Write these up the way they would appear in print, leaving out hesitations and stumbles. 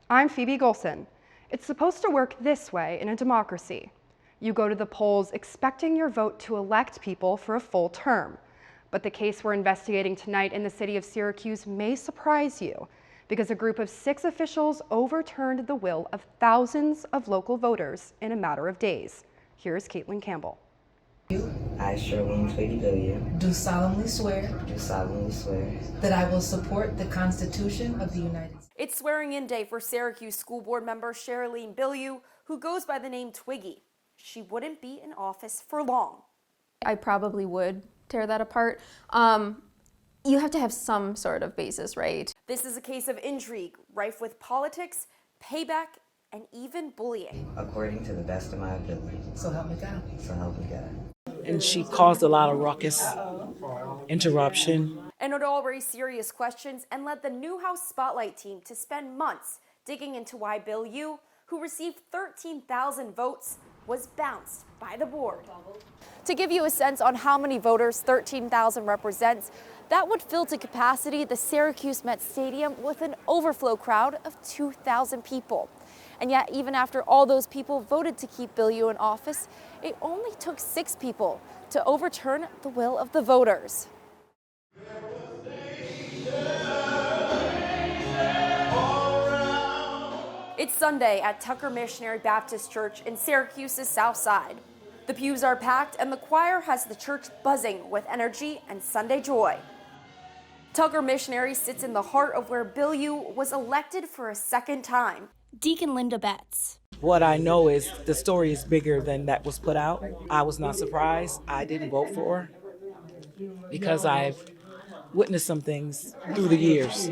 I'm Phoebe Golson. It's supposed to work this way in a democracy. You go to the polls expecting your vote to elect people for a full term. But the case we're investigating tonight in the city of Syracuse may surprise you because a group of 6 officials overturned the will of thousands of local voters in a matter of days. Here's Caitlin Campbell. I, Sherwin Twiggy Billiard, do solemnly swear that I will support the Constitution of the United States. It's swearing-in day for Syracuse School Board member Sherilyn Bilyeu, who goes by the name Twiggy. She wouldn't be in office for long. I probably would tear that apart. You have to have some sort of basis, right? This is a case of intrigue, rife with politics, payback, and even bullying. according to the best of my ability. So help me God. So help me God. And she caused a lot of ruckus, interruption. And it all raised serious questions and led the Newhouse Spotlight team to spend months digging into why Bilyeu, who received 13,000 votes, was bounced by the board. To give you a sense on how many voters 13,000 represents, that would fill to capacity the Syracuse Met Stadium with an overflow crowd of 2,000 people. And yet, even after all those people voted to keep Bilyeu in office, it only took 6 people to overturn the will of the voters. It's Sunday at Tucker Missionary Baptist Church in Syracuse's South Side. The pews are packed and the choir has the church buzzing with energy and Sunday joy. Tucker Missionary sits in the heart of where Bilyeu was elected for a second time. Deacon Linda Betts. What I know is the story is bigger than that was put out. I was not surprised. I didn't vote for her because I've witnessed some things through the years.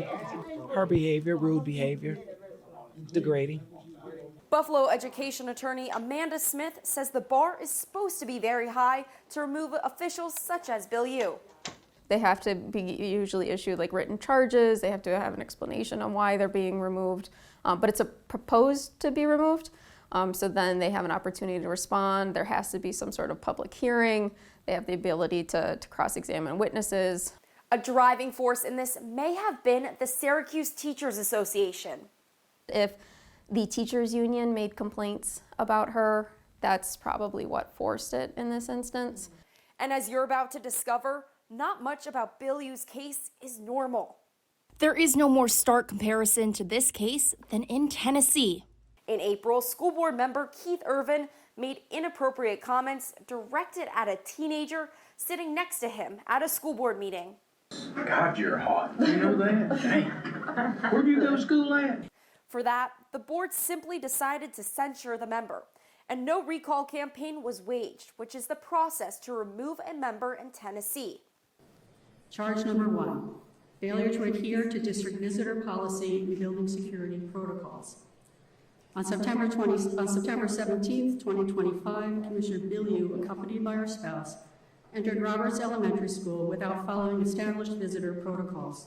Her behavior, rude behavior, degrading. Buffalo education attorney Amanda Smith says the bar is supposed to be very high to remove officials such as Bilyeu. They have to be usually issued like written charges. They have to have an explanation on why they're being removed. But it's proposed to be removed. So then they have an opportunity to respond. There has to be some sort of public hearing. They have the ability to cross-examine witnesses. A driving force in this may have been the Syracuse Teachers Association. If the teachers union made complaints about her, that's probably what forced it in this instance. And as you're about to discover, not much about Bilyeu's case is normal. There is no more stark comparison to this case than in Tennessee. In April, school board member Keith Irvin made inappropriate comments directed at a teenager sitting next to him at a school board meeting. God, you're hot. You know that? Dang. Where'd you go to school at? For that, the board simply decided to censure the member, and no recall campaign was waged, which is the process to remove a member in Tennessee. Charge number 1, failure to adhere to district visitor policy and building security protocols. On September 17th, 2025, Commissioner Bilyeu, accompanied by her spouse, entered Roberts Elementary School without following established visitor protocols.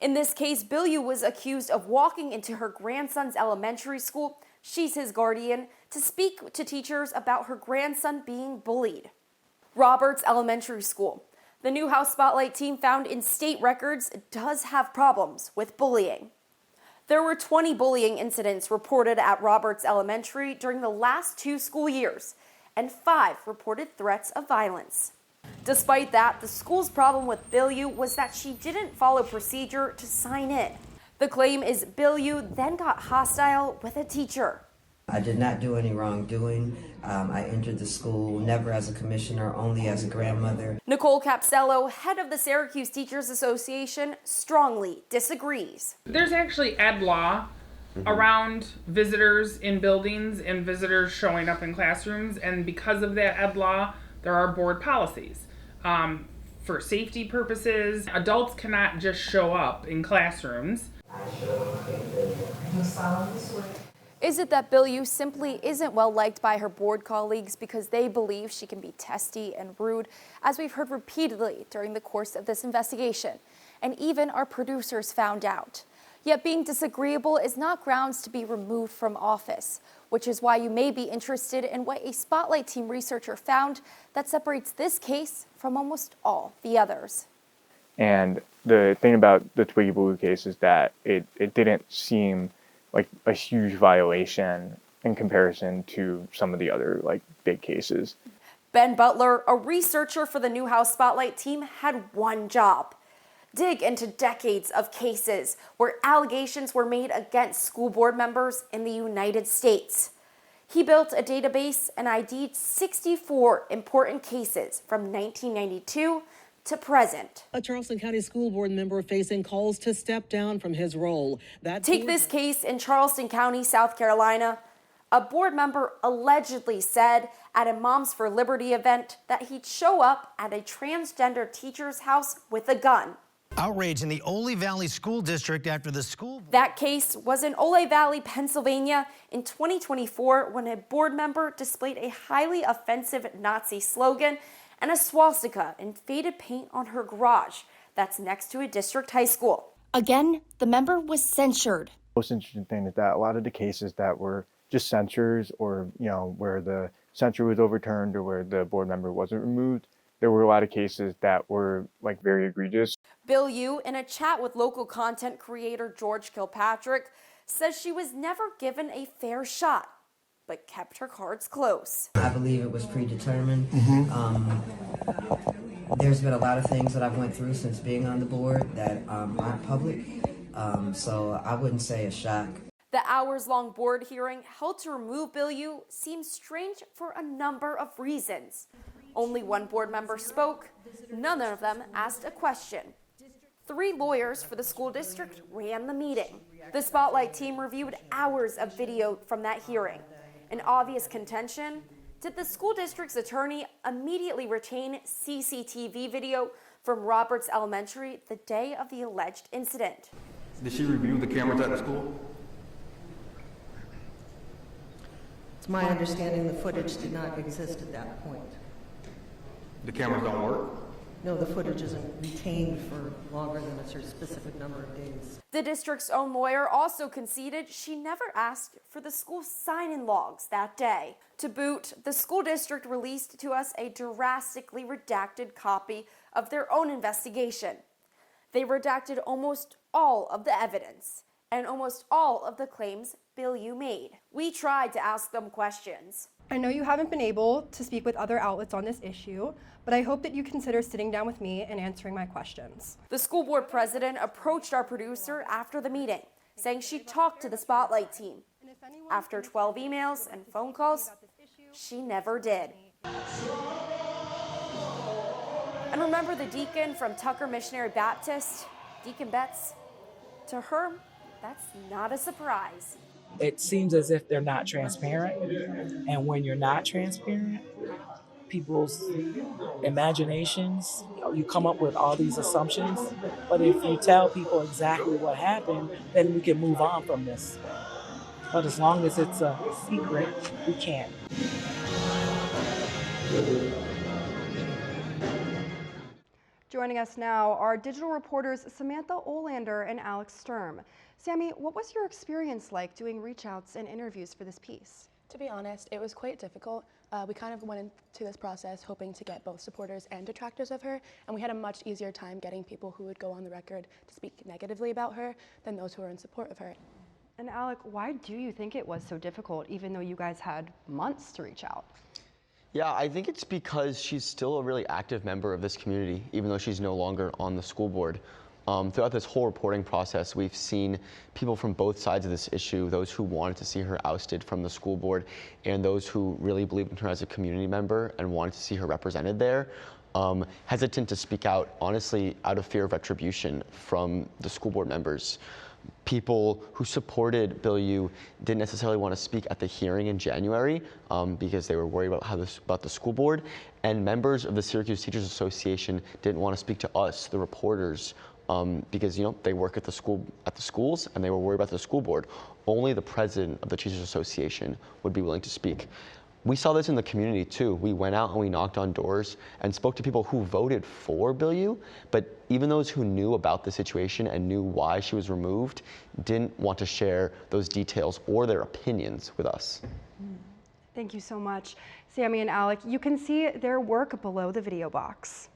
In this case, Bilyeu was accused of walking into her grandson's elementary school, she's his guardian, to speak to teachers about her grandson being bullied. Roberts Elementary School. The Newhouse Spotlight team found in state records does have problems with bullying. There were 20 bullying incidents reported at Roberts Elementary during the last 2 school years, and 5 reported threats of violence. Despite that, the school's problem with Bilyeu was that she didn't follow procedure to sign in. The claim is Bilyeu then got hostile with a teacher. I did not do any wrongdoing. I entered the school never as a commissioner, only as a grandmother. Nicole Capsello, head of the Syracuse Teachers Association, strongly disagrees. There's actually ed law around visitors in buildings and visitors showing up in classrooms, and because of that ed law, there are board policies. For safety purposes, adults cannot just show up in classrooms. Do solemnly swear. Is it that Bilyeu simply isn't well liked by her board colleagues because they believe she can be testy and rude, as we've heard repeatedly during the course of this investigation, and even our producers found out. Yet being disagreeable is not grounds to be removed from office, which is why you may be interested in what a Spotlight team researcher found that separates this case from almost all the others. And the thing about the Twiggy Bilyeu case is that it didn't seem like a huge violation in comparison to some of the other like big cases. Ben Butler, a researcher for the Newhouse Spotlight team, had one job: dig into decades of cases where allegations were made against school board members in the United States. He built a database and ID'd 64 important cases from 1992 to present. A Charleston County School Board member facing calls to step down from his role. Take this case in Charleston County, South Carolina. A board member allegedly said at a Moms for Liberty event that he'd show up at a transgender teacher's house with a gun. Outrage in the Ole Valley School District after the school... That case was in Ole Valley, Pennsylvania in 2024 when a board member displayed a highly offensive Nazi slogan and a swastika in faded paint on her garage that's next to a district high school. Again, the member was censured. The most interesting thing is that a lot of the cases that were just censures, or where the censure was overturned or where the board member wasn't removed, there were a lot of cases that were like very egregious. Bill Yu, in a chat with local content creator George Kilpatrick, says she was never given a fair shot, but kept her cards close. I believe it was predetermined. There's been a lot of things that I've went through since being on the board that aren't public, so I wouldn't say a shock. The hours-long board hearing held to remove Bill Yu seems strange for a number of reasons. Only one board member spoke. None of them asked a question. 3 lawyers for the school district ran the meeting. The Spotlight team reviewed hours of video from that hearing. An obvious contention: did the school district's attorney immediately retain CCTV video from Roberts Elementary the day of the alleged incident? Did she review the cameras at the school? It's my understanding the footage did not exist at that point. The cameras don't work? No, the footage isn't retained for longer than a certain specific number of days. The district's own lawyer also conceded she never asked for the school's sign-in logs that day. To boot, the school district released to us a drastically redacted copy of their own investigation. They redacted almost all of the evidence and almost all of the claims Bill Yu made. We tried to ask them questions. I know you haven't been able to speak with other outlets on this issue, but I hope that you consider sitting down with me and answering my questions. The school board president approached our producer after the meeting, saying she talked to the Spotlight team. After 12 emails and phone calls, she never did. And remember the deacon from Tucker Missionary Baptist, Deacon Betts? To her, that's not a surprise. It seems as if they're not transparent, and when you're not transparent, people's imaginations, you come up with all these assumptions, but if you tell people exactly what happened, then we can move on from this. But as long as it's a secret, we can't. Joining us now are digital reporters Samantha Olander and Alex Sturm. Sammy, what was your experience like doing reach outs and interviews for this piece? To be honest, it was quite difficult. We kind of went into this process hoping to get both supporters and detractors of her, and we had a much easier time getting people who would go on the record to speak negatively about her than those who were in support of her. And Alec, why do you think it was so difficult, even though you guys had months to reach out? Yeah, I think it's because she's still a really active member of this community, even though she's no longer on the school board. Throughout this whole reporting process, we've seen people from both sides of this issue, those who wanted to see her ousted from the school board and those who really believed in her as a community member and wanted to see her represented there, hesitant to speak out, honestly, out of fear of retribution from the school board members. People who supported Bill Yu didn't necessarily want to speak at the hearing in January because they were worried about the school board, and members of the Syracuse Teachers Association didn't want to speak to us, the reporters, because they work at the schools and they were worried about the school board. Only the president of the Teachers Association would be willing to speak. We saw this in the community too. We went out and we knocked on doors and spoke to people who voted for Bill Yu, but even those who knew about the situation and knew why she was removed didn't want to share those details or their opinions with us. Thank you so much. Sammy and Alec, you can see their work below the video box.